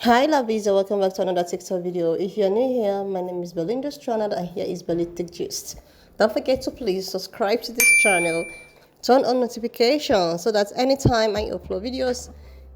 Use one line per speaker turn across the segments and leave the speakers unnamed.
Hi lovies, and welcome back to another TikTok video. If you're new here, my name is Belinda's channel and here is Belitic Gist. Don't forget to please subscribe to this channel, turn on notifications so that anytime I upload videos,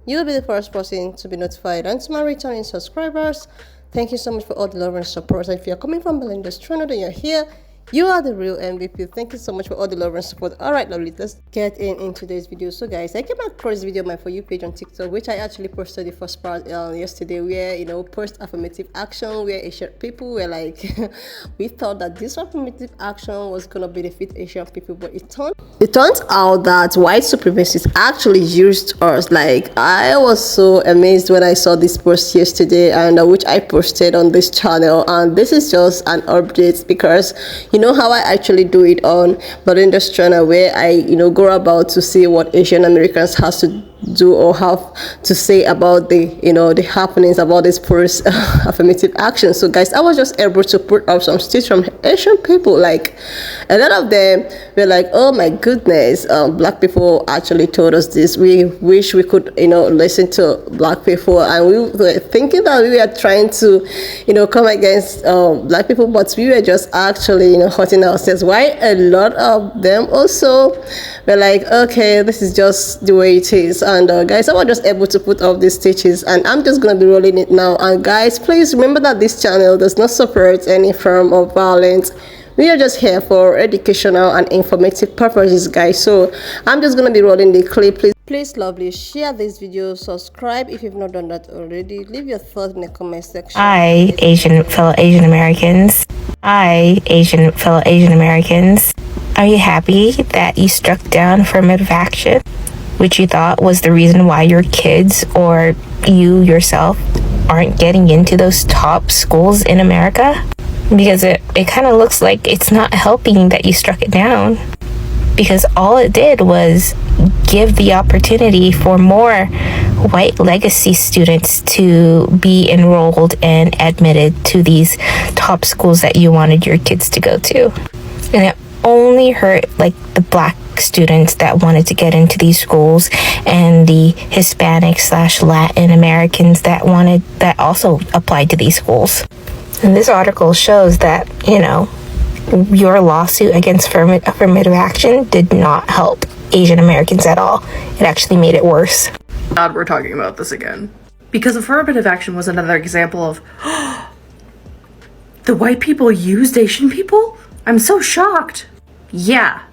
you'll be the first person to be notified. And to my returning subscribers, thank you so much for all the love and support. And if you're coming from Belinda's channel and you're here, you are the real MVP. Thank you so much for all the love and support. Alright, lovely, let's get in today's video. So guys, I came across this video on my For You page on TikTok, which I actually posted the first part yesterday, where post affirmative action, where Asian people were like we thought that this affirmative action was gonna benefit Asian people, but it turns out that white supremacists actually used us. Like, I was so amazed when I saw this post yesterday, and which I posted on this channel. And this is just an update because you know how I actually do it on Belinda's channel, where I go about to see what Asian Americans has to do or have to say about the the happenings about this first affirmative action. So guys, I was just able to put up some statements from Asian people. Like, a lot of them were like, oh my goodness, black people actually told us this. We wish we could listen to black people, and we were thinking that we were trying to come against black people, but we were just actually hurting ourselves. Why a lot of them also were like, okay, this is just the way it is. And guys, I was just able to put up these stitches, and I'm just gonna be rolling it now. And guys, please remember that this channel does not support any form of violence. We are just here for educational and informative purposes, guys. So I'm just gonna be rolling the clip. Please lovely, share this video, subscribe if you've not done that already, leave your thoughts in the comment section.
Hi, fellow Asian Americans. Hi, fellow Asian Americans. Are you happy that you struck down affirmative action, which you thought was the reason why your kids or you yourself aren't getting into those top schools in America? Because it kind of looks like it's not helping that you struck it down, because all it did was give the opportunity for more white legacy students to be enrolled and admitted to these top schools that you wanted your kids to go to. And it only hurt like the black students that wanted to get into these schools, and the Hispanic / Latin Americans that also applied to these schools. And this article shows that your lawsuit against affirmative action did not help Asian Americans at all. It actually made it worse.
God, we're talking about this again. Because affirmative action was another example of the white people used Asian people? I'm so shocked. Yeah,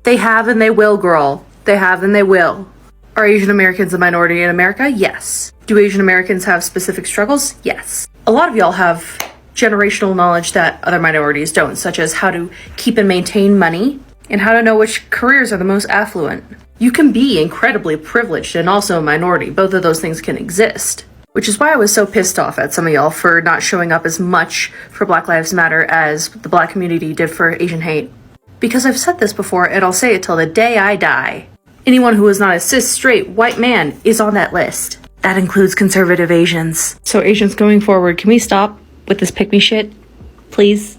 they have and they will, girl. They have and they will. Are Asian Americans a minority in America? Yes. Do Asian Americans have specific struggles? Yes. A lot of y'all have generational knowledge that other minorities don't, such as how to keep and maintain money and how to know which careers are the most affluent. You can be incredibly privileged and also a minority. Both of those things can exist. Which is why I was so pissed off at some of y'all for not showing up as much for Black Lives Matter as the black community did for Asian hate. Because I've said this before, and I'll say it till the day I die. Anyone who is not a cis, straight, white man is on that list. That includes conservative Asians. So Asians going forward, can we stop with this pick-me shit, please?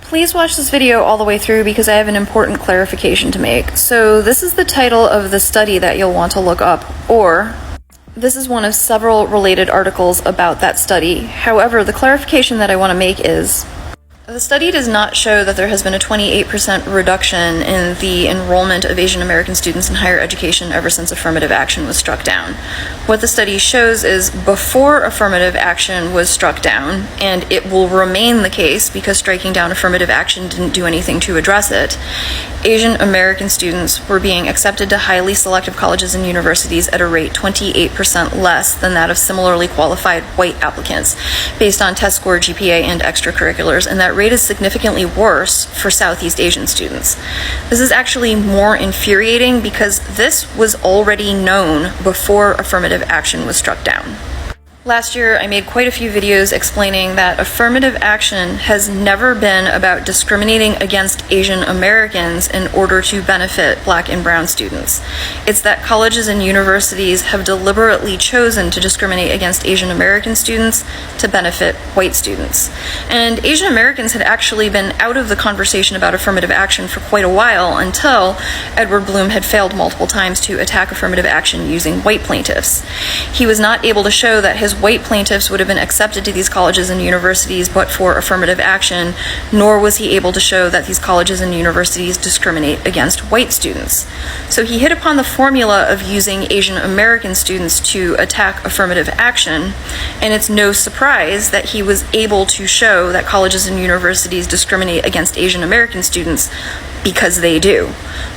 Please watch this video all the way through because I have an important clarification to make. So this is the title of the study that you'll want to look up, or this is one of several related articles about that study. However, the clarification that I want to make is the study does not show that there has been a 28% reduction in the enrollment of Asian American students in higher education ever since affirmative action was struck down. What the study shows is before affirmative action was struck down, and it will remain the case because striking down affirmative action didn't do anything to address it, Asian American students were being accepted to highly selective colleges and universities at a rate 28% less than that of similarly qualified white applicants, based on test score, GPA, and extracurriculars, and that rate is significantly worse for Southeast Asian students. This is actually more infuriating because this was already known before affirmative action was struck down. Last year, I made quite a few videos explaining that affirmative action has never been about discriminating against Asian Americans in order to benefit Black and Brown students. It's that colleges and universities have deliberately chosen to discriminate against Asian American students to benefit white students. And Asian Americans had actually been out of the conversation about affirmative action for quite a while until Edward Bloom had failed multiple times to attack affirmative action using white plaintiffs. He was not able to show that his white plaintiffs would have been accepted to these colleges and universities but for affirmative action, nor was he able to show that these colleges and universities discriminate against white students. So he hit upon the formula of using Asian American students to attack affirmative action, and it's no surprise that he was able to show that colleges and universities discriminate against Asian American students, because they do.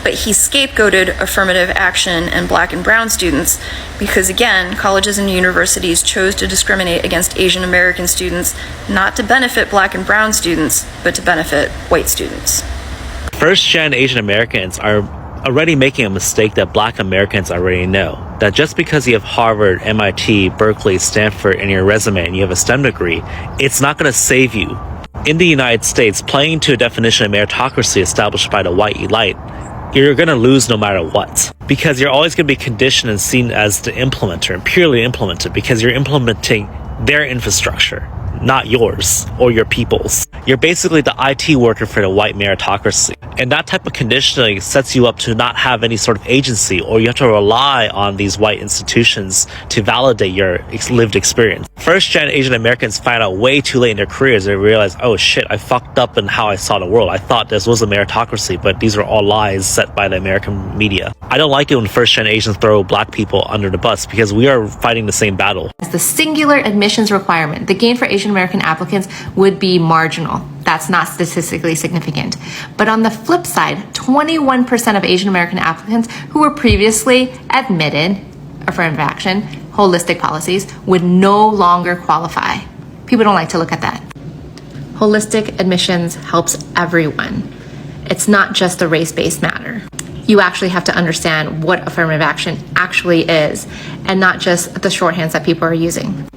But he scapegoated affirmative action and black and brown students because, again, colleges and universities chose to discriminate against Asian American students not to benefit black and brown students, but to benefit white students.
First-gen Asian Americans are already making a mistake that black Americans already know. That just because you have Harvard, MIT, Berkeley, Stanford in your resume and you have a STEM degree, it's not going to save you. In the United States, playing to a definition of meritocracy established by the white elite, you're going to lose no matter what. Because you're always going to be conditioned and seen as the implementer, and purely implemented, because you're implementing their infrastructure, not yours or your people's. You're basically the IT worker for the white meritocracy. And that type of conditioning sets you up to not have any sort of agency, or you have to rely on these white institutions to validate your lived experience. First-gen Asian Americans find out way too late in their careers. They realize, oh shit, I fucked up in how I saw the world. I thought this was a meritocracy, but these were all lies set by the American media. I don't like it when first-gen Asians throw black people under the bus, because we are fighting the same battle.
The singular admissions requirement, the gain for Asian American applicants would be marginal. That's not statistically significant. But on the flip side, 21% of Asian American applicants who were previously admitted, affirmative action, holistic policies, would no longer qualify. People don't like to look at that. Holistic admissions helps everyone. It's not just a race-based matter. You actually have to understand what affirmative action actually is, and not just the shorthands that people are using.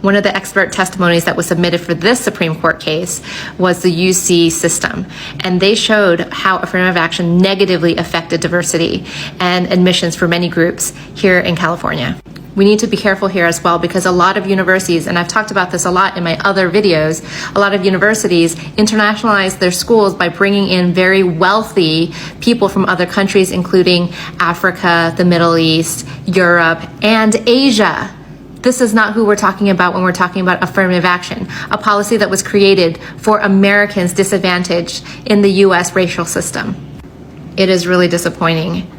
One of the expert testimonies that was submitted for this Supreme Court case was the UC system, and they showed how affirmative action negatively affected diversity and admissions for many groups here in California. We need to be careful here as well, because a lot of universities, and I've talked about this a lot in my other videos, a lot of universities internationalize their schools by bringing in very wealthy people from other countries, including Africa, the Middle East, Europe, and Asia. This is not who we're talking about when we're talking about affirmative action, a policy that was created for Americans disadvantaged in the US racial system. It is really disappointing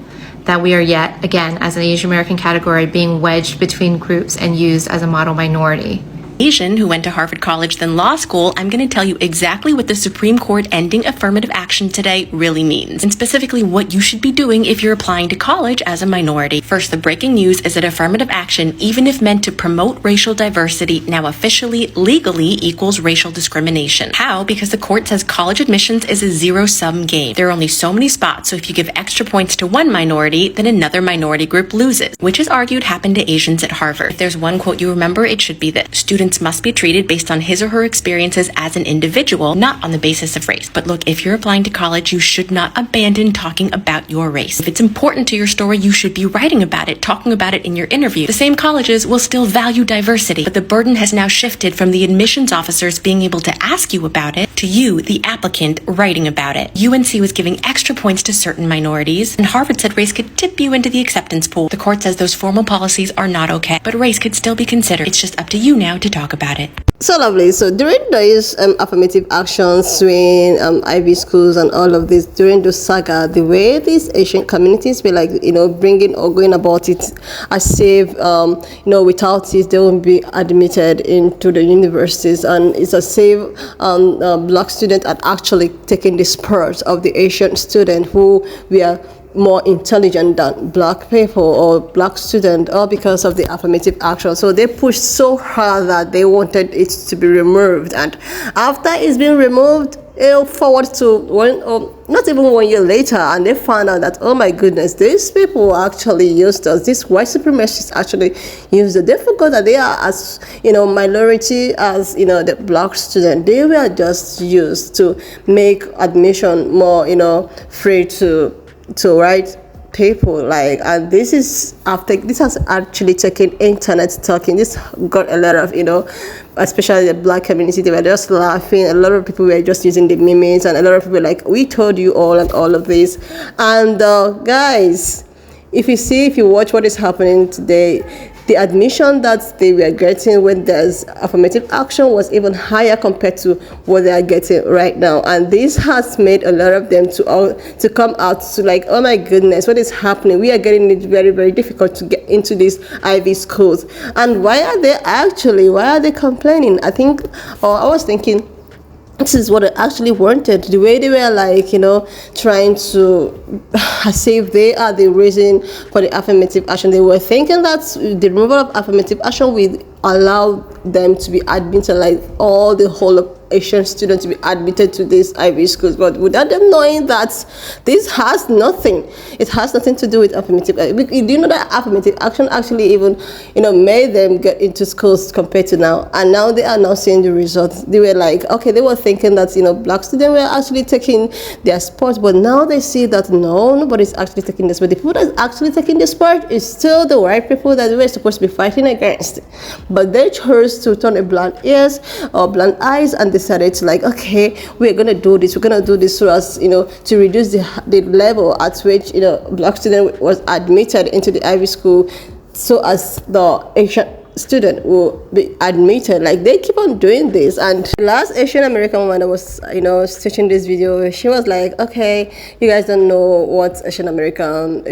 that we are yet, again, as an Asian American category, being wedged between groups and used as a model minority.
Asian who went to Harvard College then law school, I'm going to tell you exactly what the Supreme Court ending affirmative action today really means, and specifically what you should be doing if you're applying to college as a minority. First, the breaking news is that affirmative action, even if meant to promote racial diversity, now officially, legally equals racial discrimination. How? Because the court says college admissions is a zero-sum game. There are only so many spots, so if you give extra points to one minority, then another minority group loses, which is argued happened to Asians at Harvard. If there's one quote you remember, it should be that students must be treated based on his or her experiences as an individual, not on the basis of race. But look, if you're applying to college, you should not abandon talking about your race. If it's important to your story, you should be writing about it, talking about it in your interview. The same colleges will still value diversity, but the burden has now shifted from the admissions officers being able to ask you about it to you, the applicant, writing about it. UNC was giving extra points to certain minorities, and Harvard said race could tip you into the acceptance pool. The court says those formal policies are not okay, but race could still be considered. It's just up to you now to talk about it.
So lovely. So during those affirmative actions, swing, IB schools, and all of this, during the saga, the way these Asian communities were like, bringing or going about it as if, without it, they won't be admitted into the universities, and it's as if black students had actually taken the spurs of the Asian student who were more intelligent than black people or black students, all because of the affirmative action. So they pushed so hard that they wanted it to be removed, and after it's been removed, forward to not even 1 year later, and they found out that, oh my goodness, these people actually used us, these white supremacists actually used it. They forgot that they are as minority as the black student. They were just used to make admission more free to white people, and this is after this has actually taken internet talking. This got a lot of especially the black community, they were just laughing. A lot of people were just using the memes, and a lot of people were like, we told you all, and all of this. And guys, if you watch what is happening today, the admission that they were getting when there's affirmative action was even higher compared to what they are getting right now. And this has made a lot of them to come out to like, oh my goodness, what is happening? We are getting it very, very difficult to get into these Ivy schools. And why are they complaining? I was thinking, this is what I actually wanted. The way they were like, trying to, as if they are the reason for the affirmative action. They were thinking that the removal of affirmative action will allow them to be admitted, like all the whole of Asian students to be admitted to these Ivy schools, but without them knowing that this has nothing. It has nothing to do with affirmative. Do you know that affirmative action actually even, made them get into schools compared to now? And now they are now seeing the results. They were like, okay, they were thinking that, black students were actually taking their sport, but now they see that no, nobody's actually taking this. But the people that's actually taking the sport is still the white people that we're supposed to be fighting against. But they chose to turn a blind ears or blind eyes and decided to like, okay, we're gonna do this so as to reduce the level at which black student was admitted into the Ivy school, so as the Asian student will be admitted. Like, they keep on doing this. And the last Asian American woman that was teaching this video, she was like, okay, you guys don't know what Asian American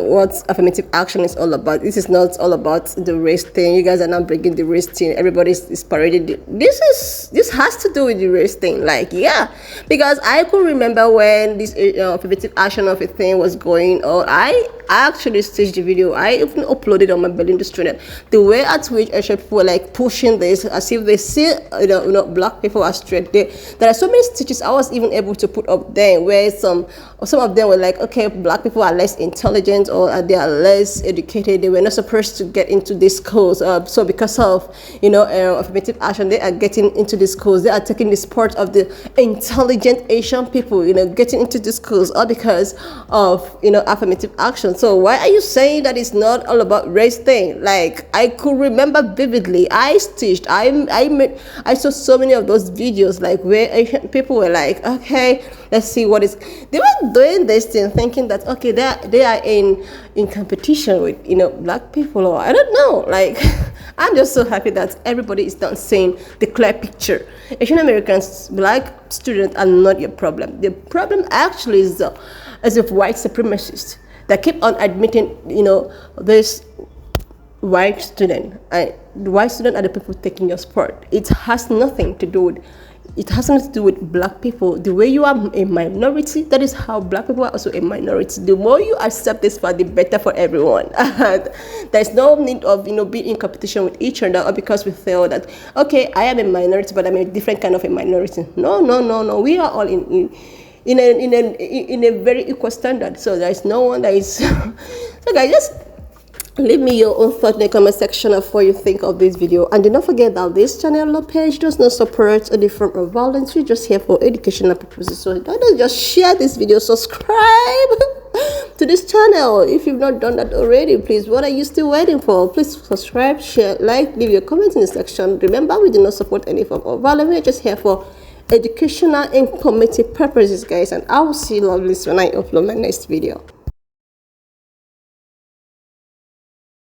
what affirmative action is all about. This is not all about the race thing. You guys are not bringing the race thing. Everybody is parading this has to do with the race thing. Like, yeah, because I could remember when this affirmative action of a thing was going on. I actually staged the video. I even uploaded on my Belinda's channel. The way at which Asian people were like pushing this as if they see black people as straight. There are so many stitches I was even able to put up there where some of them were like, okay, black people are less intelligent or they are less educated. They were not supposed to get into these schools. So because of affirmative action, they are getting into these schools. They are taking this part of the intelligent Asian people, getting into these schools, all because of affirmative action. So why are you saying that it's not all about race thing? Like, I could remember vividly, I stitched, I saw so many of those videos like where Asian people were like, okay, let's see what is. They were doing this thing thinking that okay, they are in competition with black people, or I don't know. Like, I'm just so happy that everybody is not seeing the clear picture. Asian Americans, black students are not your problem. The problem actually is as if white supremacists that keep on admitting this white student. The white student are the people taking your sport. It has nothing to do with black people. The way you are a minority, that is how black people are also a minority. The more you accept this part, the better for everyone. There's no need of being in competition with each other, or because we feel that okay, I am a minority but I'm a different kind of a minority. No. We are all in a very equal standard. So there is no one that is so guys, just leave me your own thought in the comment section of what you think of this video. And do not forget that this channel or page does not support any form of violence. We're just here for educational purposes. So don't just share this video, subscribe to this channel if you've not done that already. Please, what are you still waiting for? Please subscribe, share, like, leave your comments in the section. Remember, we do not support any form of violence. We're just here for educational and informative purposes, guys. And I will see you lovelies when I upload my next video.